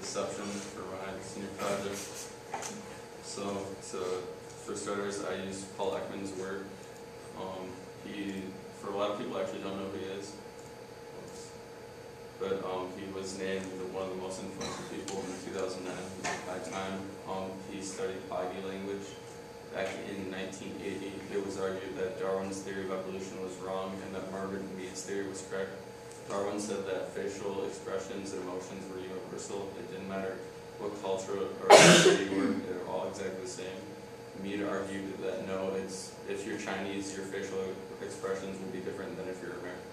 exception for my senior project. So for starters, I used Paul Ekman's work. For a lot of people, actually don't know who he is, but he was named one of the most influential people in 2009 by Time. He studied Pagi language. Back in 1980, it was argued that Darwin's theory of evolution was wrong and that Margaret Mead's theory was correct. Darwin said that facial expressions and emotions were universal. It didn't matter what culture or city you were, they were all exactly the same. Mead argued that no, if you're Chinese, your facial expressions will be different than if you're American.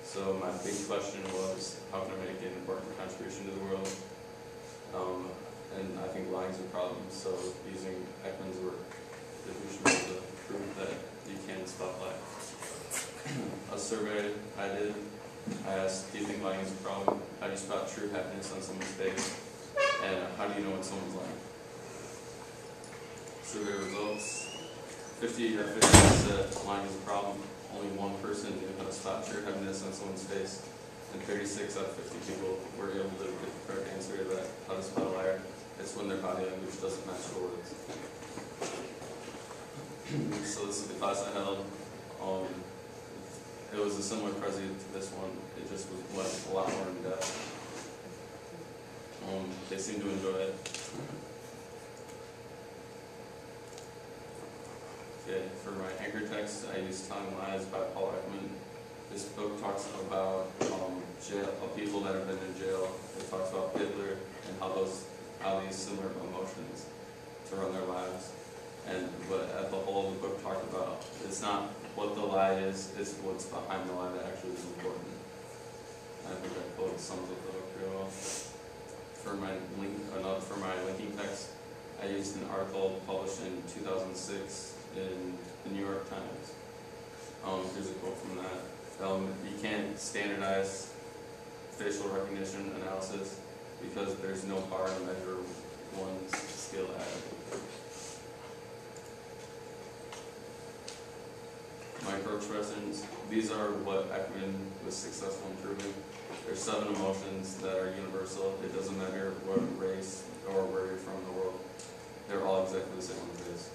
So my big question was, how can I make an important contribution to the world? And I think lying is a problem, so using Ekman's work, we should be able to prove that you can spot lie. A survey I did, I asked, do you think lying is a problem? How do you spot true happiness on someone's face? And how do you know when someone's lying? Survey results, 50 out of 50 said lying is a problem. Only one person knew how to spot true happiness on someone's face. And 36 out of 50 people were able to get the correct answer to that, how to spot a liar. It's when their body language doesn't match the words. So this is the class I held. It was a similar president to this one. It just was a lot more in depth. They seemed to enjoy it. Okay, for my anchor text, I used Telling Lies by Paul Ekman. This book talks about people that have been in jail. It talks about Hitler and how these similar emotions to run their lives. But at the whole, the book talked about it's not what the lie is, it's what's behind the lie that actually is important. I think that quote sums up the book real well. For my linking text, I used an article published in 2006 in the New York Times. Here's a quote from that. You can't standardize facial recognition analysis because there's no bar to measure one's skill at it. Microexpressions, these are what Ekman was successful in proving. There's 7 emotions that are universal. It doesn't matter what race or where you're from in the world. They're all exactly the same on the face.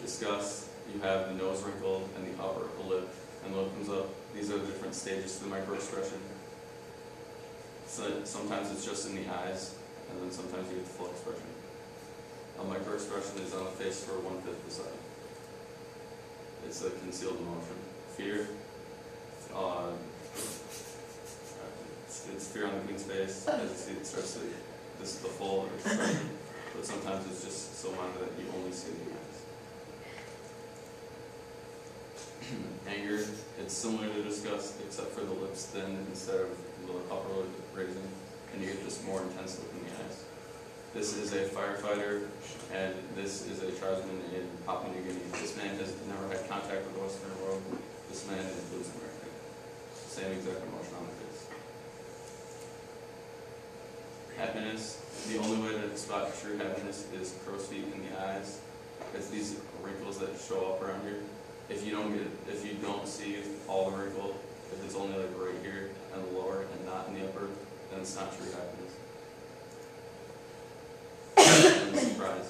Disgust, you have the nose wrinkle and the upper lip, and the lip comes up. These are the different stages to the microexpression. So sometimes it's just in the eyes, and then sometimes you get the full expression. A microexpression is on the face for 1/5 the size. It's a concealed emotion. Fear, it's fear on the queen's face. As you see, it starts to, this is the full expression, but sometimes it's just so minor that you only see the eyes. Anger, it's similar to disgust, except for the lips thin instead of the upper lip raising, and you get this more intense look in the eyes. This is a firefighter, and this is a tribesman in Papua New Guinea. This man has never had contact with the Western world. This man lives in America. Same exact emotion on the face. Happiness, the only way to spot true happiness is crow's feet in the eyes. It's these wrinkles that show up around here. If you don't see all the wrinkle, if it's only like right here and the lower and not in the upper, then it's not true happiness. And surprise.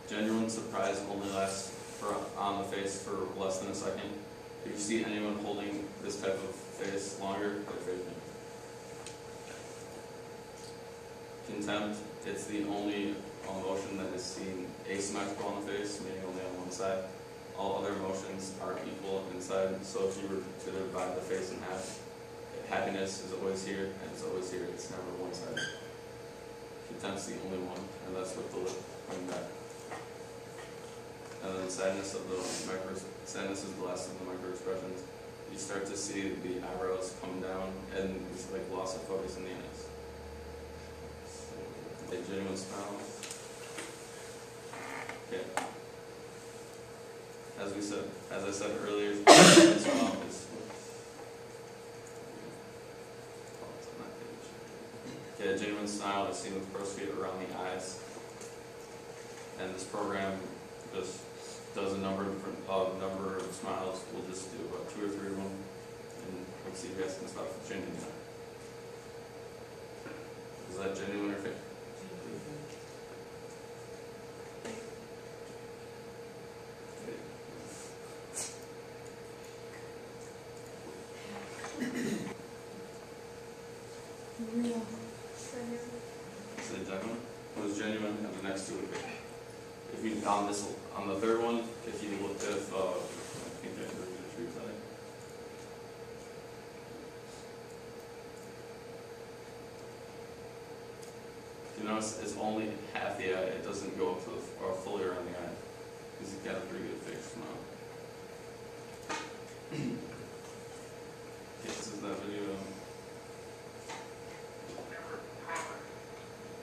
Genuine surprise only lasts on the face for less than a second. If you see anyone holding this type of face longer, they're faking it. Contempt, it's the only emotion that is seen asymmetrical on the face, meaning only on one side. All other emotions are equal inside, so if you were to divide the face in half, happiness is always here, and it's always here, it's never one-sided. Contempt's the only one, and that's with the lip coming back. And then sadness is the last of the micro-expressions. You start to see the eyebrows come down, and it's like loss of focus in the eyes. So, a genuine smile. Okay. As I said earlier, genuine smile is. Okay, a genuine smile is seen with crow's feet around the eyes, and this program just does a number of smiles. We'll just do about 2 or 3 of them, and we'll see if you guys can spot the changing. that genuine or fake? Real. Say genuine. What is genuine? And the next two would be. If you on the third one, if you look at I think that's the truth side. You notice it's only half the eye. It doesn't go up to or fully around the eye because you've got a pretty good fix now. Okay, this is that video.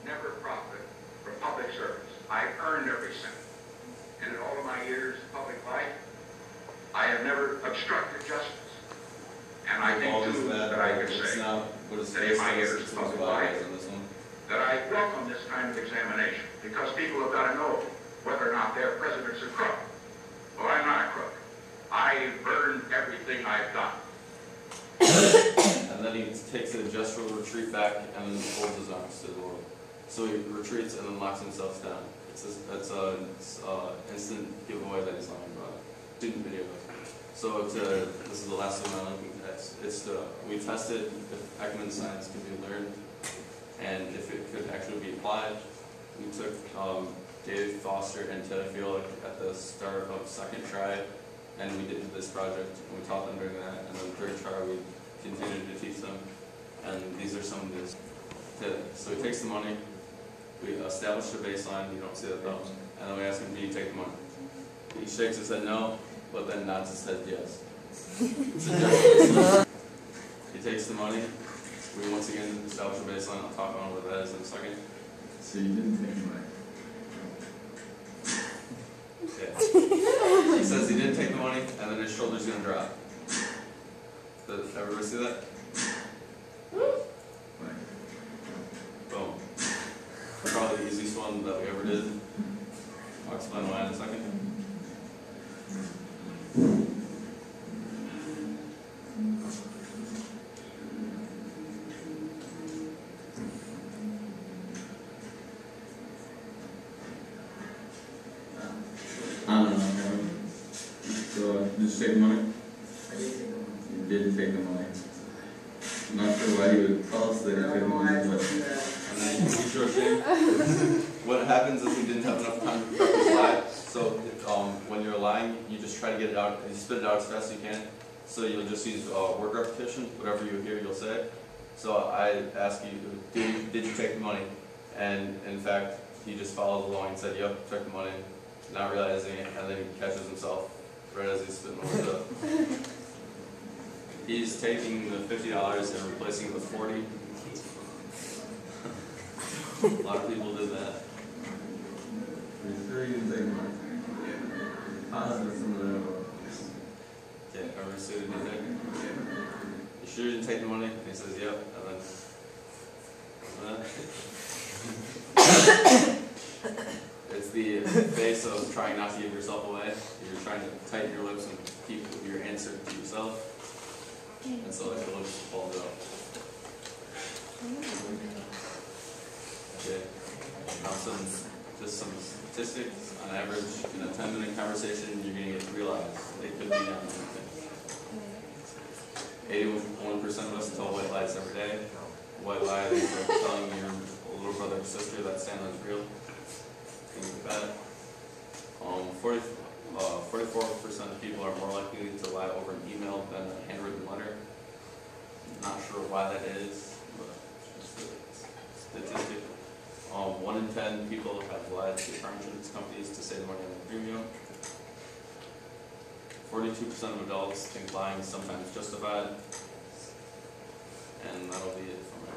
Never profit from public service. I earned every cent. And in all of my years of public life, I have never obstructed justice. And I think too that I can say that in my years of public life, that I welcome this kind of examination because people have got to know whether or not their president's a crook. Well, I'm not a crook. I've earned everything I've done. And then he takes a gestural retreat back and then folds his arms to the world. So he retreats and then locks himself down. It's an instant giveaway that he's lying about it. Student video. So this is the last thing I'm looking at. We tested if Ekman science can be learned and if it could actually be applied. We took Dave Foster and Ted Field at the start of second try, and we did this project, and we taught them during that, and then third try we continued to teach them, and these are some of this. So he takes the money, we establish a baseline, you don't see that though, and then we ask him, do you take the money? He shakes his head no, but then nods his head yes. He takes the money, we once again establish a baseline, I'll talk about what that is in a second. So you didn't take the money? Yeah. He says he didn't take the money, and then his shoulder's gonna drop. Does everybody see that? Right. Boom. Probably the easiest one that we ever did. I'll explain why in a second. I don't know. So, did you take the money? I didn't take the money. You didn't take the money. I'm not sure why you would call us that you took the money, but And then you show shame. What happens is he didn't have enough time to prep his lie. So when you're lying, you just try to get it out, you spit it out as fast as you can. So you'll just use word repetition, whatever you hear, you'll say. So I ask you, did you take the money? And in fact, he just followed along and said, yep, took the money, not realizing it, and then he catches himself right as he's spitting the words up. He's taking the $50 and replacing it with 40. A lot of people did that. you're sure you didn't take the money? Positive some of that. Okay, every student did that. You sure you didn't take the money? And he says, yep, and then it's the face of trying not to give yourself away. You're trying to tighten your lips and keep your answer to yourself. And so like the lips fall out. Okay. Now just some statistics. On average, in a 10-minute conversation, you're going to get realized they could be on anything. 81% of us tell white lies every day. White lie is like telling your little brother or sister that Santa's real. Things like that. 44% of people are more likely to lie over an email than a handwritten letter. Not sure why that is, but it's just a statistic. 1 in 10 people have lied to car insurance companies to save money on their premium. 42% of adults think lying is sometimes justified. And that'll be it for my